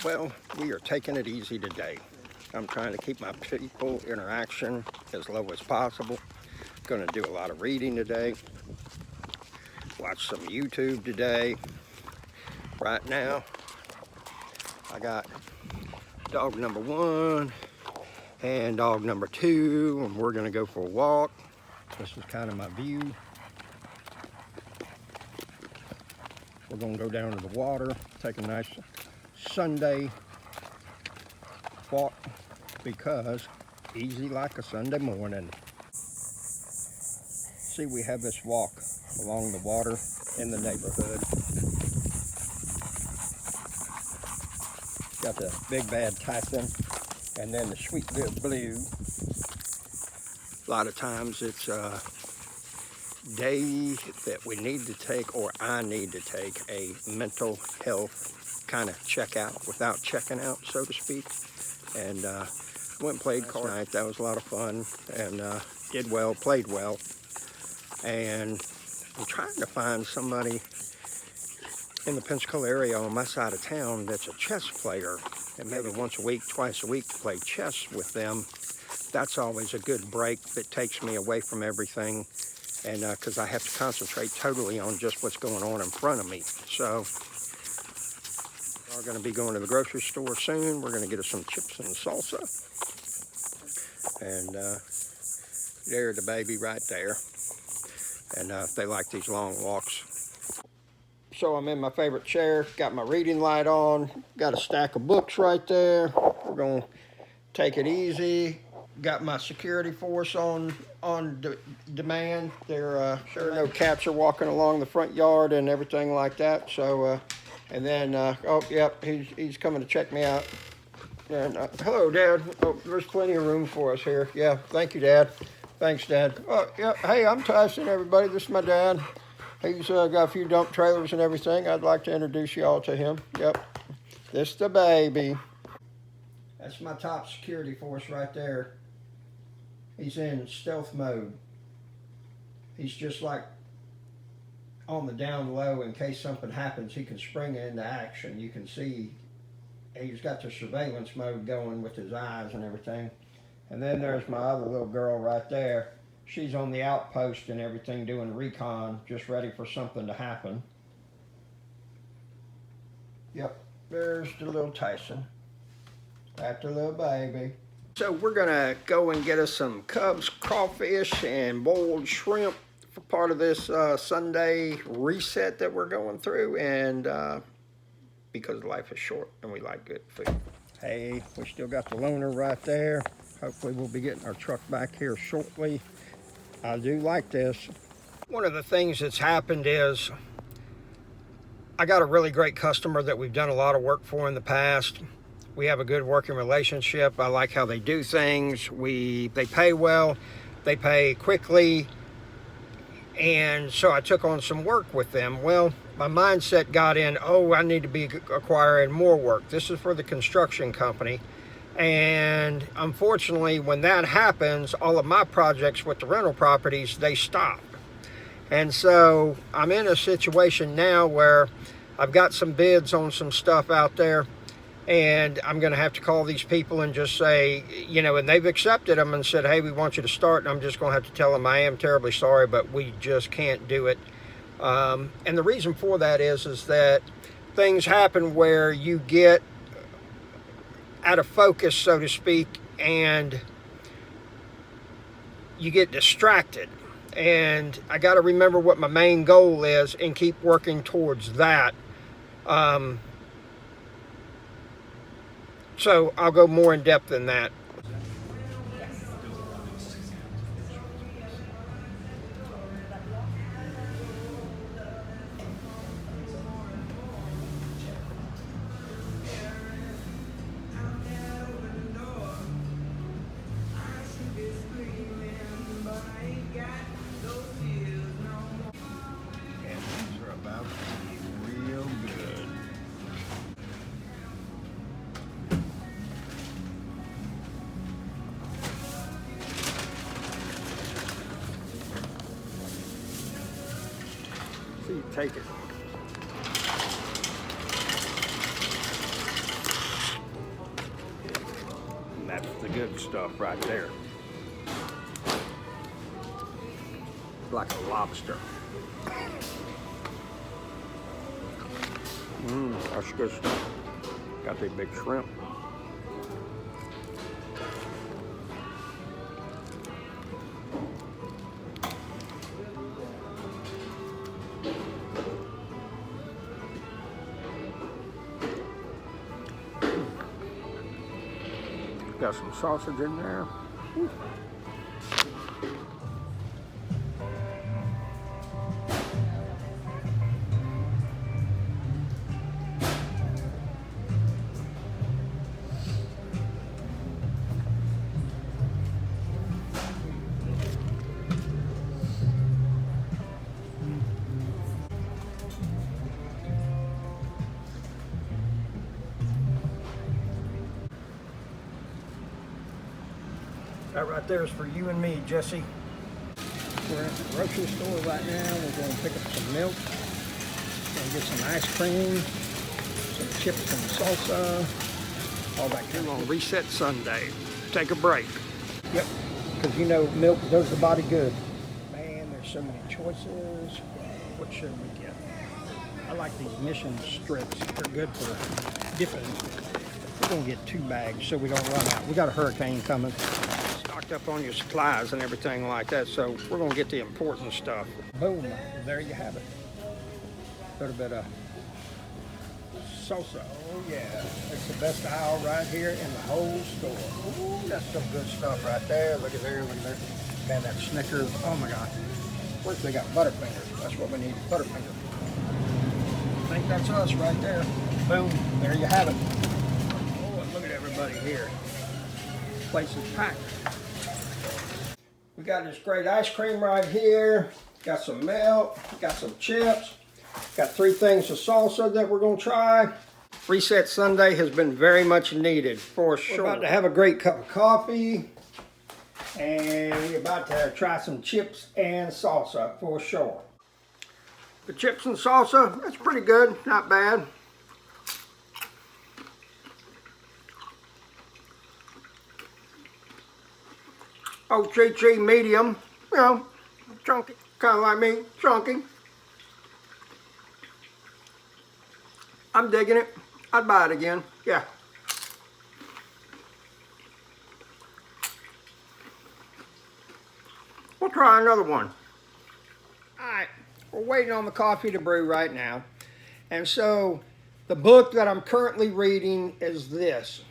Well, we are taking it easy today. I'm trying to keep my people interaction as low as possible. Going to do a lot of reading today. Watch some YouTube today. Right now, I got dog number 1 and dog number 2, and we're going to go for a walk. This is kind of my view. We're going to go down to the water, take a nice Sunday walk, because easy like a Sunday morning. See, we have this walk along the water in the neighborhood. Got the Big Bad Tyson and then the Sweetville Blue. A lot of times it's a day that we need to take, or I need to take, a mental health kind of check out without checking out, so to speak. And went and played cards tonight. That was a lot of fun, and did well, played well. And I'm trying to find somebody in the Pensacola area on my side of town that's a chess player, and maybe once a week, twice a week, to play chess with them. That's always a good break that takes me away from everything, and because I have to concentrate totally on just what's going on in front of me. So we're going to be going to the grocery store soon. We're going to get us some chips and salsa, and there's the baby right there. And they like these long walks. So I'm in my favorite chair, got my reading light on, got a stack of books right there. We're gonna take it easy. Got my security force on demand. There sure no cats are walking along the front yard and everything like that. So, and then, oh, yep, he's coming to check me out. And hello, Dad. Oh, there's plenty of room for us here. Yeah, thank you, Dad. Thanks, Dad. Oh, yeah. Hey, I'm Tyson, everybody. This is my dad. He's got a few dump trailers and everything. I'd like to introduce you all to him. Yep. This the baby. That's my top security force right there. He's in stealth mode. He's just like on the down low in case something happens. He can spring into action. You can see he's got the surveillance mode going with his eyes and everything. And then there's my other little girl right there. She's on the outpost and everything doing recon, just ready for something to happen. Yep, there's the little Tyson. That's the little baby. So we're gonna go and get us some Cubs crawfish and boiled shrimp for part of this Sunday reset that we're going through, and because life is short and we like good food. Hey, we still got the loaner right there. Hopefully we'll be getting our truck back here shortly. I do like this. One of the things that's happened is I got a really great customer that we've done a lot of work for in the past. We have a good working relationship. I like how they do things. They pay well, they pay quickly, and so I took on some work with them. Well, my mindset got in, oh, I need to be acquiring more work. This is for the construction company. And unfortunately, when that happens, all of my projects with the rental properties, they stop. And so I'm in a situation now where I've got some bids on some stuff out there, and I'm going to have to call these people and just say, you know, and they've accepted them and said, hey, we want you to start. And I'm just going to have to tell them I am terribly sorry, but we just can't do it. And the reason for that is that things happen where you get out of focus, so to speak, and you get distracted. And I got to remember what my main goal is and keep working towards that. So I'll go more in depth than that. See, take it. good stuff right there. Like a lobster. That's good stuff. Got the big shrimp. Got some sausage in there. Whew. That right there is for you and me, Jesse. We're at the grocery store right now. We're going to pick up some milk. We're going to get some ice cream, some chips and salsa, all that kind of stuff. On Reset Sunday. Take a break. Yep, because you know milk does the body good. Man, there's so many choices. What should we get? I like these mission strips. They're good for dipping. We're going to get 2 bags so we don't run out. We got a hurricane coming. Stocked up on your supplies and everything like that, so we're going to get the important stuff. Boom, there you have it. A little bit of salsa. Oh yeah, it's the best aisle right here in the whole store. Ooh, that's some good stuff right there. Look at there, look at there. Man, that Snickers, oh my God. First they got Butterfingers. That's what we need, Butterfinger. I think that's us right there. Boom, there you have it. Oh, and look at everybody here. This place is packed. We got this great ice cream right here. Got some milk, got some chips. Got 3 things of salsa that we're going to try. Reset Sunday has been very much needed, for sure. We're about to have a great cup of coffee. And we're about to try some chips and salsa, for sure. The chips and salsa, that's pretty good, not bad. OGG medium, you know, chunky, kind of like me, chunky. I'm digging it. I'd buy it again, yeah. We'll try another one. All right, we're waiting on the coffee to brew right now. And so the book that I'm currently reading is this.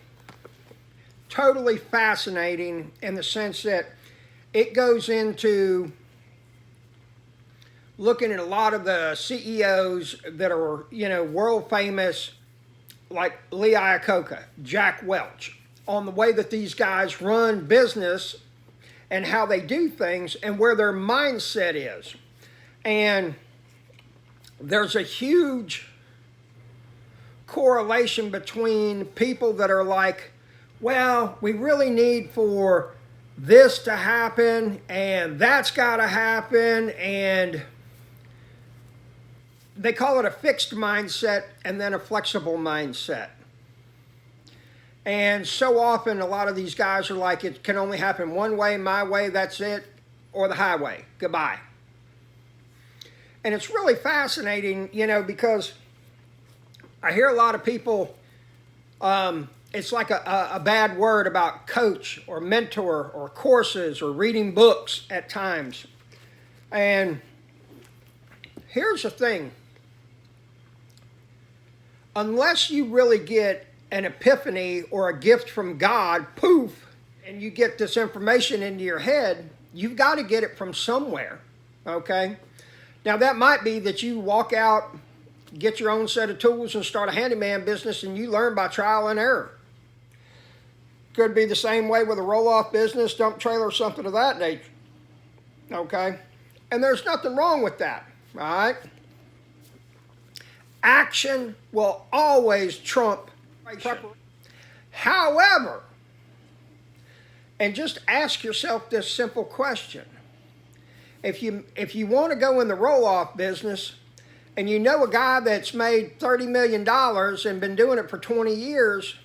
Totally fascinating in the sense that it goes into looking at a lot of the CEOs that are, you know, world famous, like Lee Iacocca, Jack Welch, on the way that these guys run business and how they do things and where their mindset is. And there's a huge correlation between people that are like, well, we really need for this to happen and that's got to happen, and they call it a fixed mindset and then a flexible mindset. And so often a lot of these guys are like, it can only happen one way, my way, that's it, or the highway, goodbye. And it's really fascinating, you know, because I hear a lot of people, it's like a bad word about coach or mentor or courses or reading books at times. And here's the thing. Unless you really get an epiphany or a gift from God, poof, and you get this information into your head, you've got to get it from somewhere, okay? Now that might be that you walk out, get your own set of tools and start a handyman business and you learn by trial and error. Could be the same way with a roll-off business, dump trailer, something of that nature, okay? And there's nothing wrong with that, all right? Action will always trump preparation. However, and just ask yourself this simple question. If you want to go in the roll-off business and you know a guy that's made $30 million and been doing it for 20 years,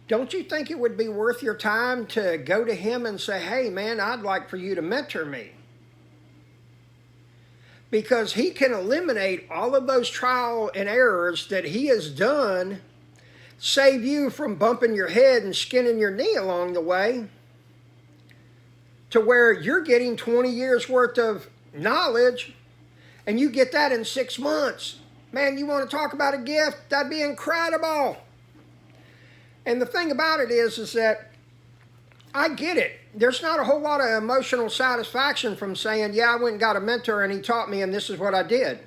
don't you think it would be worth your time to go to him and say, hey man, I'd like for you to mentor me? Because he can eliminate all of those trial and errors that he has done, save you from bumping your head and skinning your knee along the way, to where you're getting 20 years worth of knowledge and you get that in 6 months. Man, you want to talk about a gift? That'd be incredible. And the thing about it is that I get it. There's not a whole lot of emotional satisfaction from saying, yeah, I went and got a mentor and he taught me and this is what I did.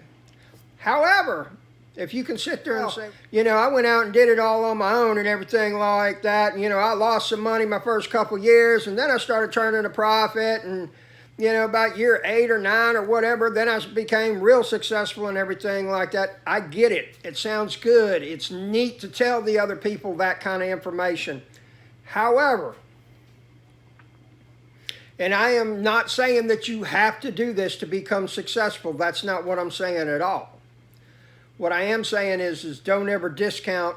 However, if you can sit there and say, you know, I went out and did it all on my own and everything like that. And, you know, I lost some money my first couple years and then I started turning a profit. And, you know, about year 8 or 9 or whatever, then I became real successful and everything like that. I get it. It sounds good. It's neat to tell the other people that kind of information. However, and I am not saying that you have to do this to become successful. That's not what I'm saying at all. What I am saying is don't ever discount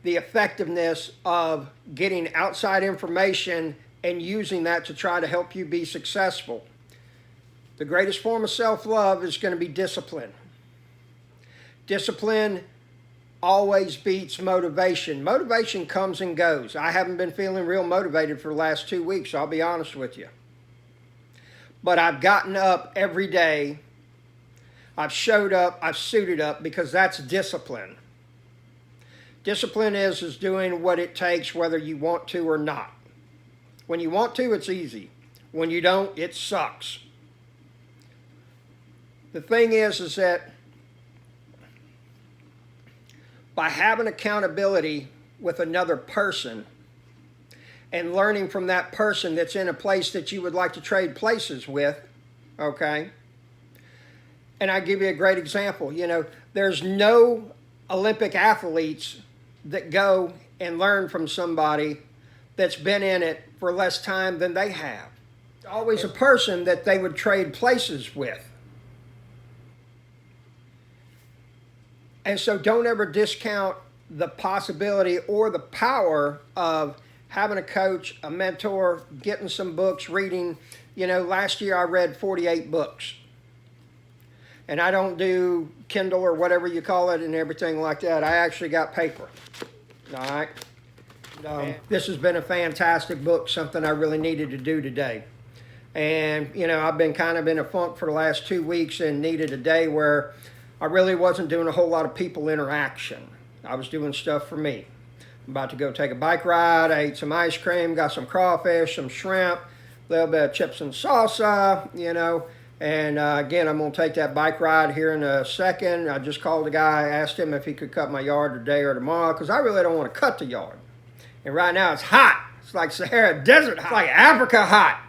the effectiveness of getting outside information and using that to try to help you be successful. The greatest form of self-love is going to be discipline. Discipline always beats motivation. Motivation comes and goes. I haven't been feeling real motivated for the last 2 weeks, I'll be honest with you. But I've gotten up every day. I've showed up, I've suited up, because that's discipline. Discipline is doing what it takes whether you want to or not. When you want to, it's easy. When you don't, it sucks. The thing is that by having accountability with another person and learning from that person that's in a place that you would like to trade places with, okay? And I give you a great example. You know, there's no Olympic athletes that go and learn from somebody that's been in it for less time than they have. Always a person that they would trade places with. And so don't ever discount the possibility or the power of having a coach, a mentor, getting some books, reading. You know, last year I read 48 books. And I don't do Kindle or whatever you call it and everything like that. I actually got paper. All right. This has been a fantastic book, something I really needed to do today. And, you know, I've been kind of in a funk for the last 2 weeks and needed a day where I really wasn't doing a whole lot of people interaction. I was doing stuff for me. I'm about to go take a bike ride. I ate some ice cream, got some crawfish, some shrimp, a little bit of chips and salsa, you know. And again, I'm going to take that bike ride here in a second. I just called the guy, asked him if he could cut my yard today or tomorrow, because I really don't want to cut the yard. And right now it's hot. It's like Sahara Desert hot. It's like Africa hot.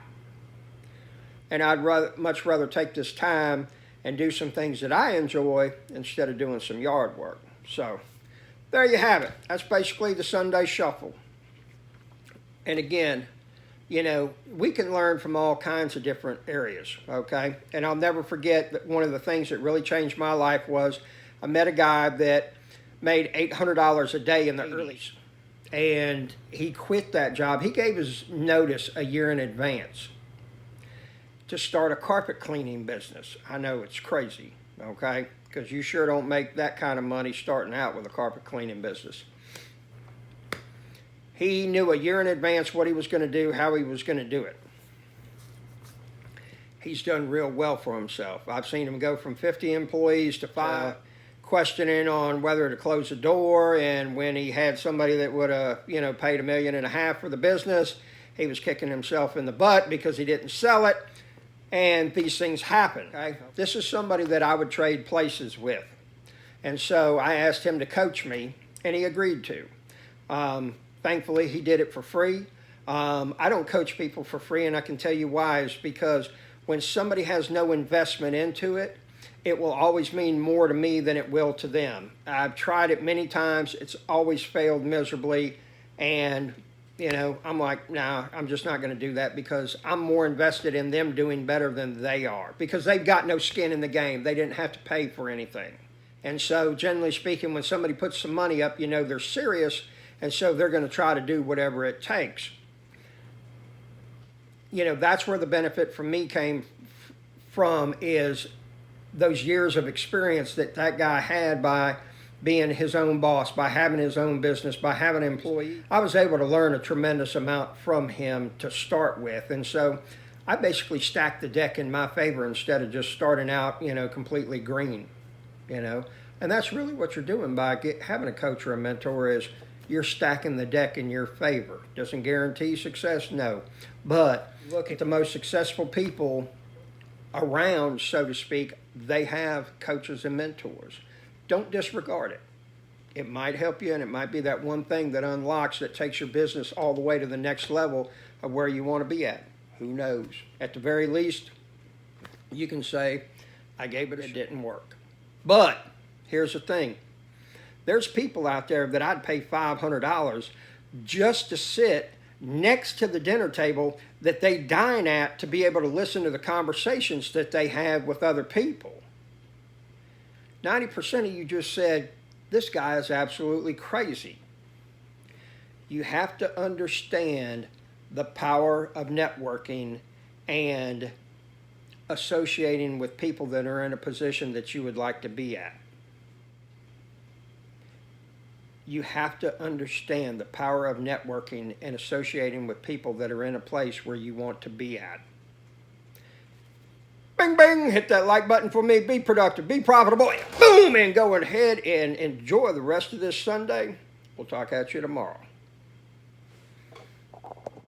And I'd much rather take this time and do some things that I enjoy instead of doing some yard work. So there you have it. That's basically the Sunday Shuffle. And again, you know, we can learn from all kinds of different areas, okay? And I'll never forget that one of the things that really changed my life was I met a guy that made $800 a day in the 80s. And he quit that job. He gave his notice a year in advance to start a carpet cleaning business. I know it's crazy, okay? Because you sure don't make that kind of money starting out with a carpet cleaning business. He knew a year in advance what he was going to do, how he was going to do it. He's done real well for himself. I've seen him go from 50 employees to 5, questioning on whether to close the door, and when he had somebody that would have, you know, paid $1.5 million for the business, he was kicking himself in the butt because he didn't sell it. And these things happen. Okay? This is somebody that I would trade places with. And so I asked him to coach me, and he agreed to. Thankfully, he did it for free. I don't coach people for free, and I can tell you why. Is because when somebody has no investment into it, it will always mean more to me than it will to them. I've tried it many times. It's always failed miserably. And, you know, I'm like, nah, I'm just not going to do that, because I'm more invested in them doing better than they are, because they've got no skin in the game. They didn't have to pay for anything. And so, generally speaking, when somebody puts some money up, you know they're serious, And so they're going to try to do whatever it takes. You know, that's where the benefit from me came from, is those years of experience that guy had by being his own boss, by having his own business, by having employees. I was able to learn a tremendous amount from him to start with. And so I basically stacked the deck in my favor instead of just starting out, you know, completely green, you know. And that's really what you're doing by having a coach or a mentor, is you're stacking the deck in your favor. Doesn't guarantee success, no. But look at the most successful people around, so to speak, they have coaches and mentors. Don't disregard it. It might help you, and it might be that one thing that unlocks, that takes your business all the way to the next level of where you want to be at. Who knows? At the very least, you can say, I gave it didn't work. But here's the thing. There's people out there that I'd pay $500 just to sit next to the dinner table that they dine at, to be able to listen to the conversations that they have with other people. 90% of you just said, this guy is absolutely crazy. You have to understand the power of networking and associating with people that are in a position that you would like to be at. You have to understand the power of networking and associating with people that are in a place where you want to be at. Bing, bing, hit that like button for me. Be productive, be profitable, boom, and go ahead and enjoy the rest of this Sunday. We'll talk at you tomorrow.